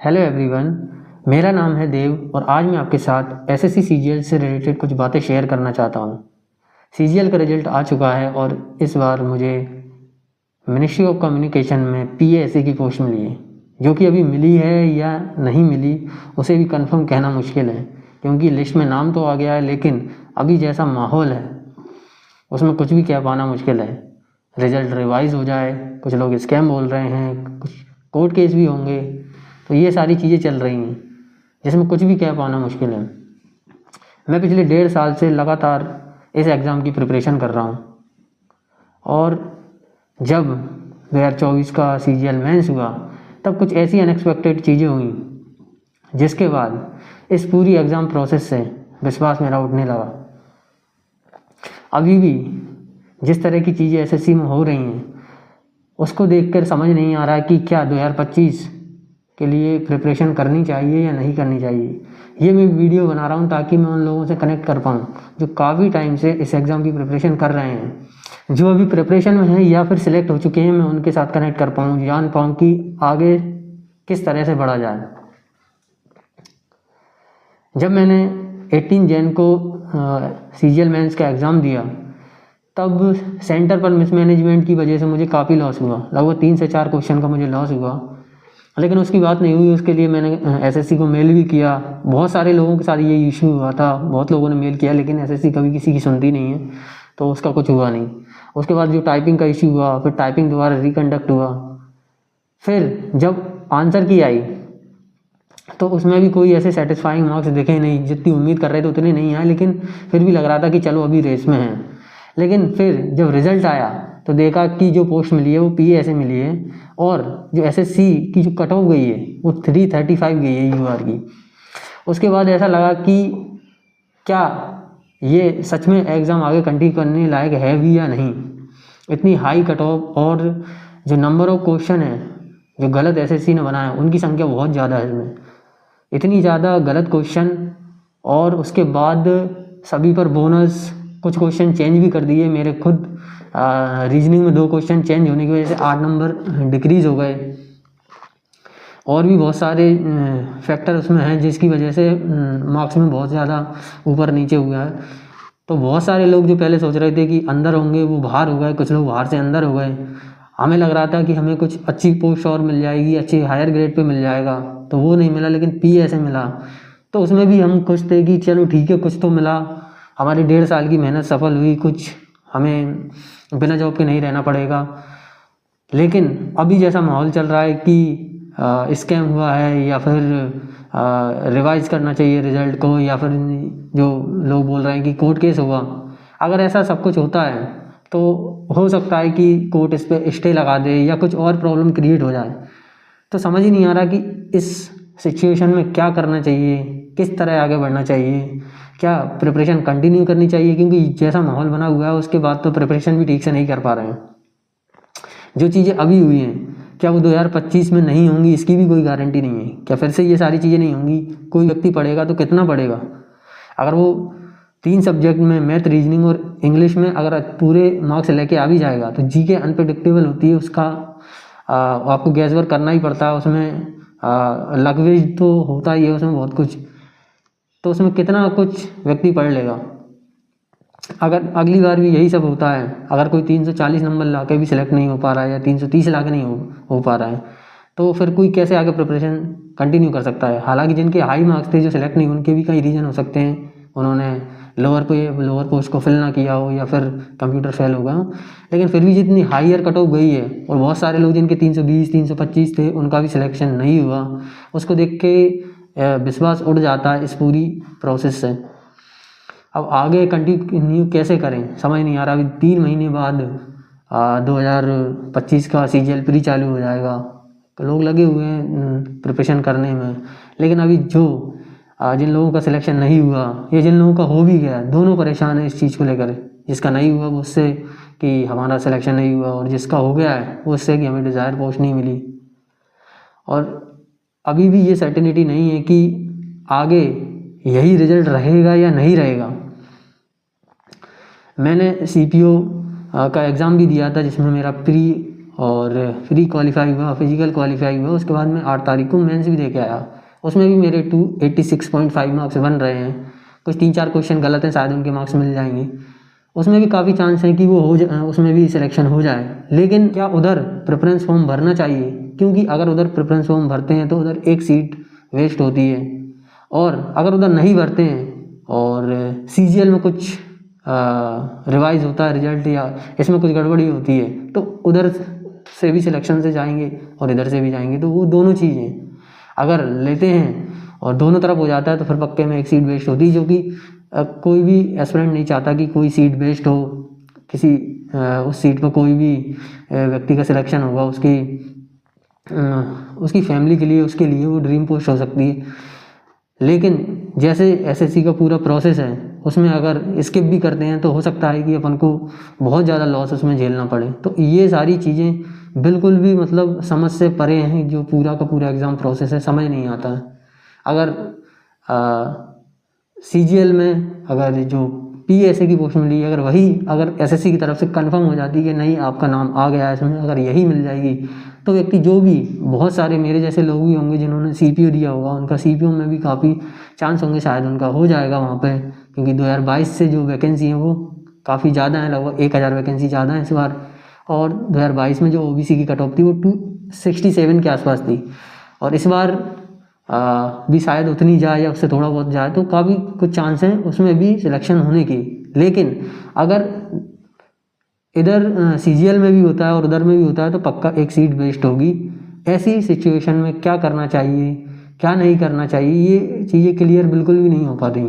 Hello everyone, मेरा नाम है देव और आज मैं आपके साथ एसएससी सीजीएल से रिलेटेड कुछ बातें शेयर करना चाहता हूँ। सीजीएल का रिजल्ट आ चुका है और इस बार मुझे मिनिस्ट्री ऑफ कम्युनिकेशन में पीएएसए की पोस्ट मिली है, जो कि अभी मिली है या नहीं मिली उसे भी कंफर्म कहना मुश्किल है, क्योंकि लिस्ट में नाम तो आ गया है लेकिन अभी जैसा माहौल है उसमें कुछ भी कह पाना मुश्किल है। रिजल्ट रिवाइज हो जाए, कुछ लोग स्कैम बोल रहे हैं, कुछ कोर्ट केस भी होंगे, तो ये सारी चीज़ें चल रही हैं जिसमें कुछ भी कह पाना मुश्किल है। मैं पिछले 1.5 साल से लगातार इस एग्ज़ाम की प्रिपरेशन कर रहा हूँ और जब 2024 का सीजीएल मेंस हुआ तब कुछ ऐसी अनएक्सपेक्टेड चीज़ें हुई जिसके बाद इस पूरी एग्ज़ाम प्रोसेस से विश्वास मेरा उठने लगा। अभी भी जिस तरह की चीज़ें एसएससी में हो रही हैं उसको देखकर समझ नहीं आ रहा कि क्या 2025 के लिए प्रिपरेशन करनी चाहिए या नहीं करनी चाहिए। ये मैं वीडियो बना रहा हूँ ताकि मैं उन लोगों से कनेक्ट कर पाऊँ जो काफ़ी टाइम से इस एग्ज़ाम की प्रिपरेशन कर रहे हैं, जो अभी प्रिपरेशन में हैं या फिर सिलेक्ट हो चुके हैं। मैं उनके साथ कनेक्ट कर पाऊँ, जान पाऊँ कि आगे किस तरह से बढ़ा जाए। जब मैंने 18 जैन को सीजीएल मेंस का एग्ज़ाम दिया तब सेंटर पर मिसमैनेजमेंट की वजह से मुझे काफ़ी लॉस हुआ। लगभग 3 से 4 क्वेश्चन का मुझे लॉस हुआ, लेकिन उसकी बात नहीं हुई। उसके लिए मैंने एसएससी को मेल भी किया। बहुत सारे लोगों के साथ ये इशू हुआ था, बहुत लोगों ने मेल किया, लेकिन एसएससी कभी किसी की सुनती नहीं है, तो उसका कुछ हुआ नहीं। उसके बाद जो टाइपिंग का इशू हुआ, फिर टाइपिंग दोबारा रिकंडक्ट हुआ। फिर जब आंसर की आई तो उसमें भी कोई ऐसे सेटिस्फाइंग मार्क्स दिखे नहीं, जितनी उम्मीद कर रहे थे उतने नहीं आए, लेकिन फिर भी लग रहा था कि चलो अभी रेस में हैं। लेकिन फिर जब रिज़ल्ट आया तो देखा कि जो पोस्ट मिली है वो पीएएसए मिली है और जो एसएससी की जो कट ऑफ गई है वो 335 गई है यूआर की। उसके बाद ऐसा लगा कि क्या ये सच में एग्ज़ाम आगे कंटिन्यू करने लायक है भी या नहीं। इतनी हाई कट ऑफ और जो नंबर ऑफ क्वेश्चन है जो गलत एसएससी ने बनाया उनकी संख्या बहुत ज़्यादा है इसमें। इतनी ज़्यादा गलत क्वेश्चन और उसके बाद सभी पर बोनस, कुछ क्वेश्चन चेंज भी कर दिए। मेरे खुद रीजनिंग में 2 क्वेश्चन चेंज होने की वजह से 8 नंबर डिक्रीज़ हो गए। और भी बहुत सारे फैक्टर उसमें हैं जिसकी वजह से मार्क्स में बहुत ज़्यादा ऊपर नीचे हुआ है। तो बहुत सारे लोग जो पहले सोच रहे थे कि अंदर होंगे वो बाहर हो गए, कुछ लोग बाहर से अंदर हो गए। हमें लग रहा था कि हमें कुछ अच्छी पोस्ट और मिल जाएगी, अच्छी हायर ग्रेड पे मिल जाएगा, तो वो नहीं मिला, लेकिन पीएएसए मिला। तो उसमें भी हम खुश थे कि चलो ठीक है, कुछ तो मिला, हमारी 1.5 साल की मेहनत सफल हुई, कुछ हमें बिना जॉब के नहीं रहना पड़ेगा। लेकिन अभी जैसा माहौल चल रहा है कि स्कैम हुआ है या फिर रिवाइज करना चाहिए रिज़ल्ट को, या फिर जो लोग बोल रहे हैं कि कोर्ट केस होगा। अगर ऐसा सब कुछ होता है तो हो सकता है कि कोर्ट इस पर स्टे लगा दे या कुछ और प्रॉब्लम क्रिएट हो जाए। तो समझ ही नहीं आ रहा कि इस सिचुएशन में क्या करना चाहिए, किस तरह आगे बढ़ना चाहिए, क्या प्रिपरेशन कंटिन्यू करनी चाहिए, क्योंकि जैसा माहौल बना हुआ है उसके बाद तो प्रिपरेशन भी ठीक से नहीं कर पा रहे हैं। जो चीज़ें अभी हुई हैं क्या वो 2025 में नहीं होंगी, इसकी भी कोई गारंटी नहीं है। क्या फिर से ये सारी चीज़ें नहीं होंगी? कोई व्यक्ति पढ़ेगा तो कितना पढ़ेगा? अगर वो 3 सब्जेक्ट में मैथ, रीजनिंग और इंग्लिश में अगर पूरे मार्क्स लेके आ भी जाएगा तो जीके अनप्रेडिक्टेबल होती है, उसका आपको गैस वर्क करना ही पड़ता है, उसमें लैंग्वेज तो होता ही है उसमें बहुत कुछ, तो उसमें कितना कुछ व्यक्ति पढ़ लेगा। अगर अगली बार भी यही सब होता है, अगर कोई 340 नंबर ला के भी सिलेक्ट नहीं हो पा रहा है या 330 ला के नहीं हो पा रहा है, तो फिर कोई कैसे आगे प्रिपरेशन कंटिन्यू कर सकता है। हालांकि जिनके हाई मार्क्स थे जो सिलेक्ट नहीं, उनके भी कई रीज़न हो सकते हैं, उन्होंने लोअर पोस्ट को फिल ना किया हो या फिर कंप्यूटर फेल हो गया हो, लेकिन फिर भी जितनी हाईयर कट ऑफ गई है और बहुत सारे लोग जिनके 320 325 थे उनका भी सिलेक्शन नहीं हुआ, उसको देख के विश्वास उड़ जाता है इस पूरी प्रोसेस से। अब आगे कंटिन्यू कैसे करें समझ नहीं आ रहा। अभी 3 महीने बाद 2025 का सीजीएल प्री चालू हो जाएगा, तो लोग लगे हुए हैं प्रिपरेशन करने में, लेकिन अभी जो जिन लोगों का सिलेक्शन नहीं हुआ या जिन लोगों का हो भी गया, दोनों परेशान है इस चीज़ को लेकर। जिसका नहीं हुआ वो उससे कि हमारा सिलेक्शन नहीं हुआ, और जिसका हो गया है वो उससे कि हमें डिज़ायर पोस्ट नहीं मिली। और अभी भी ये सर्टेनिटी नहीं है कि आगे यही रिजल्ट रहेगा या नहीं रहेगा। मैंने सीपीओ का एग्ज़ाम भी दिया था जिसमें मेरा प्री और प्री क्वालिफाई हुआ, फिजिकल क्वालिफाई हुआ। उसके बाद मैं 8 तारीख को मेंस भी दे के आया। उसमें भी मेरे 286.5 मार्क्स बन रहे हैं। कुछ 3-4 क्वेश्चन गलत हैं, शायद उनके मार्क्स मिल जाएंगे। उसमें भी काफ़ी चांस है कि वो उसमें भी सिलेक्शन हो जाए। लेकिन क्या उधर प्रेफरेंस फॉर्म भरना चाहिए? क्योंकि अगर उधर प्रेफरेंस फॉर्म भरते हैं तो उधर एक सीट वेस्ट होती है, और अगर उधर नहीं भरते हैं और सीजीएल में कुछ रिवाइज होता है रिजल्ट या इसमें कुछ गड़बड़ी होती है, तो उधर से भी सिलेक्शन से जाएंगे और इधर से भी जाएंगे। तो वो दोनों चीज़ें अगर लेते हैं और दोनों तरफ हो जाता है तो फिर पक्के में एक सीट वेस्ट होती है, जो कि कोई भी एस्पिरेंट नहीं चाहता कि कोई सीट वेस्ट हो। किसी उस सीट पर कोई भी व्यक्ति का सिलेक्शन होगा, उसकी फैमिली के लिए, उसके लिए वो ड्रीम पोस्ट हो सकती है। लेकिन जैसे एसएससी का पूरा प्रोसेस है, उसमें अगर स्किप भी करते हैं तो हो सकता है कि अपन को बहुत ज़्यादा लॉस उसमें झेलना पड़े। तो ये सारी चीज़ें बिल्कुल भी मतलब समझ से परे हैं। जो पूरा का पूरा एग्ज़ाम प्रोसेस है, समझ नहीं आता है। अगर सीजीएल में अगर जो पीएसए की पोस्ट मिली, अगर एसएससी की तरफ से कंफर्म हो जाती है कि नहीं आपका नाम आ गया है इसमें, अगर यही मिल जाएगी, तो व्यक्ति जो भी, बहुत सारे मेरे जैसे लोग भी होंगे जिन्होंने सीपीओ दिया होगा, उनका सीपीओ में भी काफ़ी चांस होंगे, शायद उनका हो जाएगा वहाँ पे। क्योंकि 2022 से जो वैकेंसी हैं वो काफ़ी ज़्यादा हैं, लगभग 1000 वैकेंसी ज़्यादा है इस बार। और 2022 में जो ओबीसी की कट ऑफ थी वो 267 के आसपास थी, और इस बार भी शायद उतनी जाए या उससे थोड़ा बहुत जाए। तो काफ़ी कुछ चांस हैं उसमें भी सिलेक्शन होने की। लेकिन अगर इधर सीजीएल में भी होता है और उधर में भी होता है तो पक्का एक सीट वेस्ट होगी। ऐसी सिचुएशन में क्या करना चाहिए, क्या नहीं करना चाहिए, ये चीज़ें क्लियर बिल्कुल भी नहीं हो पाती।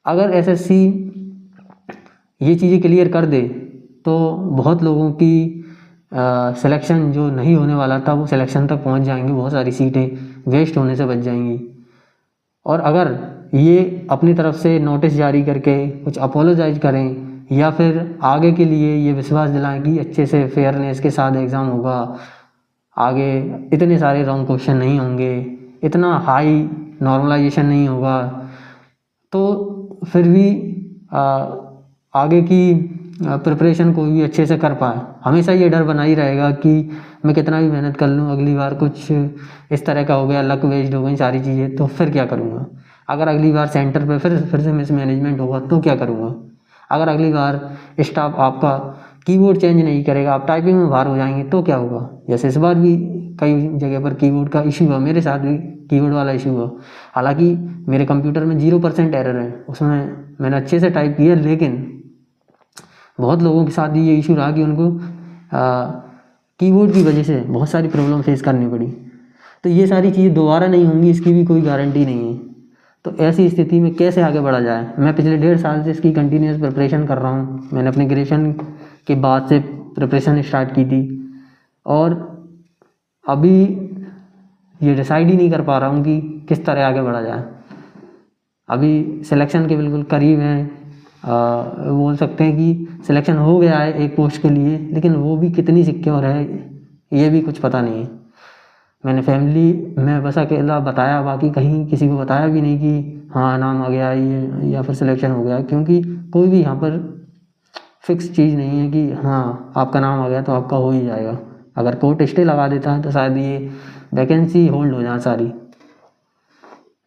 अगर एसएससी ये चीज़ें क्लियर कर दे तो बहुत लोगों की सिलेक्शन जो नहीं होने वाला था वो सिलेक्शन तक पहुंच जाएंगे, बहुत सारी सीटें वेस्ट होने से बच जाएंगी। और अगर ये अपनी तरफ से नोटिस जारी करके कुछ अपोलोजाइज करें या फिर आगे के लिए ये विश्वास दिलाएं कि अच्छे से फेयरनेस के साथ एग्ज़ाम होगा, आगे इतने सारे रॉन्ग क्वेश्चन नहीं होंगे, इतना हाई नॉर्मलाइजेशन नहीं होगा, तो फिर भी आगे की प्रिपरेशन कोई भी अच्छे से कर पाए। हमेशा ये डर बना ही रहेगा कि मैं कितना भी मेहनत कर लूँ, अगली बार कुछ इस तरह का हो गया, लक वेस्ट हो गई सारी चीज़ें, तो फिर क्या करूँगा। अगर अगली बार सेंटर पे फिर से मिसमैनेजमेंट होगा तो क्या करूँगा। अगर अगली बार स्टाफ आपका कीबोर्ड चेंज नहीं करेगा, आप टाइपिंग में बाहर हो जाएंगे तो क्या होगा। जैसे इस बार भी कई जगह पर कीबोर्ड का इशू हुआ, मेरे साथ भी कीबोर्ड वाला इशू हुआ। हालांकि मेरे कंप्यूटर में 0% एरर है, उसमें मैंने अच्छे से टाइप किया, लेकिन बहुत लोगों के साथ ये इशू रहा कि उनको कीबोर्ड की वजह से बहुत सारी प्रॉब्लम फेस करनी पड़ी। तो ये सारी चीज़ें दोबारा नहीं होंगी, इसकी भी कोई गारंटी नहीं है। तो ऐसी स्थिति में कैसे आगे बढ़ा जाए। मैं पिछले 1.5 साल से इसकी कंटिन्यूस प्रिपरेशन कर रहा हूँ। मैंने अपने ग्रेजुएशन के बाद से प्रिपरेशन स्टार्ट की थी, और अभी ये डिसाइड ही नहीं कर पा रहा हूँ कि किस तरह आगे बढ़ा जाए। अभी सिलेक्शन के बिल्कुल करीब हैं, बोल सकते हैं कि सिलेक्शन हो गया है एक पोस्ट के लिए, लेकिन वो भी कितनी सिक्योर है ये भी कुछ पता नहीं है। मैंने फैमिली में बस अकेला बताया, बाकी कहीं किसी को बताया भी नहीं कि हाँ नाम आ गया ये या फिर सिलेक्शन हो गया, क्योंकि कोई भी यहाँ पर फिक्स चीज़ नहीं है कि हाँ आपका नाम आ गया तो आपका हो ही जाएगा। अगर कोर्ट स्टे लगा देता है तो शायद ये वैकेंसी होल्ड हो जाए सारी।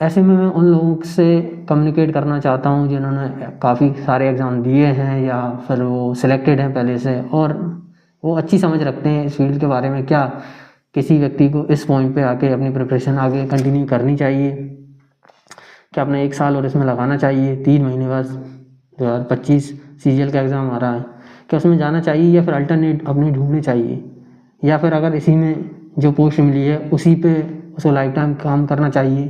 ऐसे में मैं उन लोगों से कम्युनिकेट करना चाहता हूँ जिन्होंने काफ़ी सारे एग्ज़ाम दिए हैं या फिर वो सिलेक्टेड हैं पहले से, और वो अच्छी समझ रखते हैं इस फील्ड के बारे में। क्या किसी व्यक्ति को इस पॉइंट पे आके अपनी प्रिपरेशन आगे कंटिन्यू करनी चाहिए, क्या अपना 1 साल और इसमें लगाना चाहिए, 3 महीने बाद 2025 सीजीएल का एग्ज़ाम आ रहा है, क्या उसमें जाना चाहिए या फिर अल्टरनेट अपनी ढूंढनी चाहिए, या फिर अगर इसी में जो पोस्ट मिली है उसी पे उसको लाइफ टाइम काम करना चाहिए।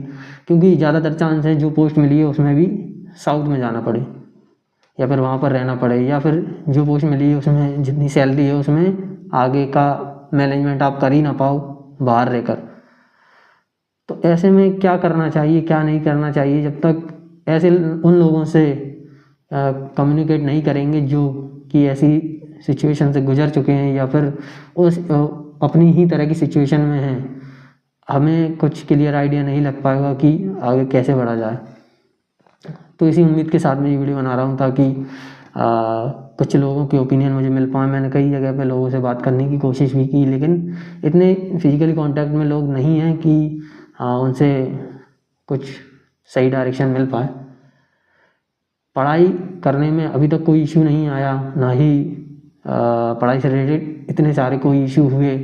क्योंकि ज़्यादातर चांस है जो पोस्ट मिली है उसमें भी साउथ में जाना पड़े या फिर वहाँ पर रहना पड़े, या फिर जो पोस्ट मिली है उसमें जितनी सैलरी है उसमें आगे का मैनेजमेंट आप कर ही ना पाओ बाहर रहकर। तो ऐसे में क्या करना चाहिए, क्या नहीं करना चाहिए, जब तक ऐसे उन लोगों से कम्युनिकेट नहीं करेंगे जो कि ऐसी सिचुएशन से गुजर चुके हैं या फिर उस अपनी ही तरह की सिचुएशन में हैं, हमें कुछ क्लियर आइडिया नहीं लग पाएगा कि आगे कैसे बढ़ा जाए। तो इसी उम्मीद के साथ मैं ये वीडियो बना रहा हूँ ताकि कुछ लोगों के ओपिनियन मुझे मिल पाए। मैंने कई जगह पे लोगों से बात करने की कोशिश भी की, लेकिन इतने फिजिकली कांटेक्ट में लोग नहीं हैं कि उनसे कुछ सही डायरेक्शन मिल पाए। पढ़ाई करने में अभी तक कोई इशू नहीं आया, ना ही पढ़ाई से रिलेटेड इतने सारे कोई इशू हुए।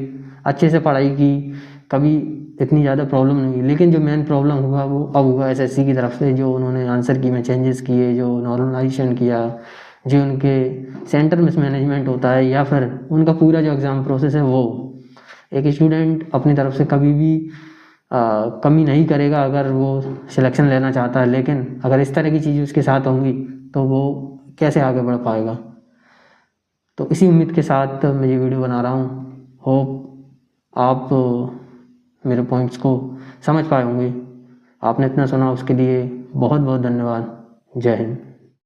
अच्छे से पढ़ाई की, कभी इतनी ज़्यादा प्रॉब्लम नहीं हुई। लेकिन जो मेन प्रॉब्लम हुआ वो अब हुआ एसएससी की तरफ से, जो उन्होंने आंसर की में चेंजेस किए, जो नॉर्मलाइजेशन किया, जो उनके सेंटर मिसमैनेजमेंट होता है, या फिर उनका पूरा जो एग्ज़ाम प्रोसेस है वो एक स्टूडेंट अपनी तरफ से कभी भी कमी नहीं करेगा अगर वो सिलेक्शन लेना चाहता है। लेकिन अगर इस तरह की चीज़ें उसके साथ होंगी तो वो कैसे आगे बढ़ पाएगा। तो इसी उम्मीद के साथ मैं ये वीडियो बना रहा हूँ। होप आप मेरे पॉइंट्स को समझ पाए होंगे। आपने इतना सुना उसके लिए बहुत बहुत धन्यवाद। जय हिंद।